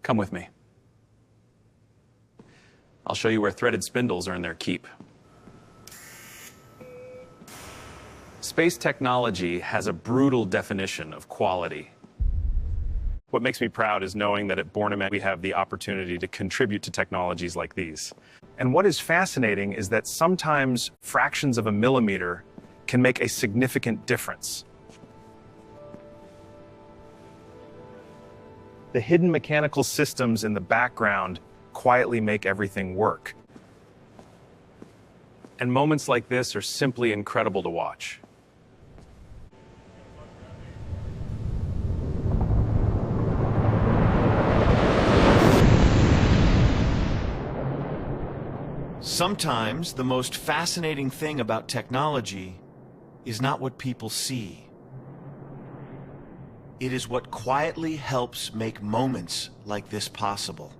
Come with me. I'll show you where threaded spindles earn their keep. Space technology has a brutal definition of quality. What makes me proud is knowing that at Bornemann we have the opportunity to contribute to technologies like these. And what is fascinating is that sometimes fractions of a millimeter can make a significant difference. The hidden mechanical systems in the background quietly make everything work. And moments like this are simply incredible to watch. Sometimes the most fascinating thing about technology is not what people see. It is what quietly helps make moments like this possible.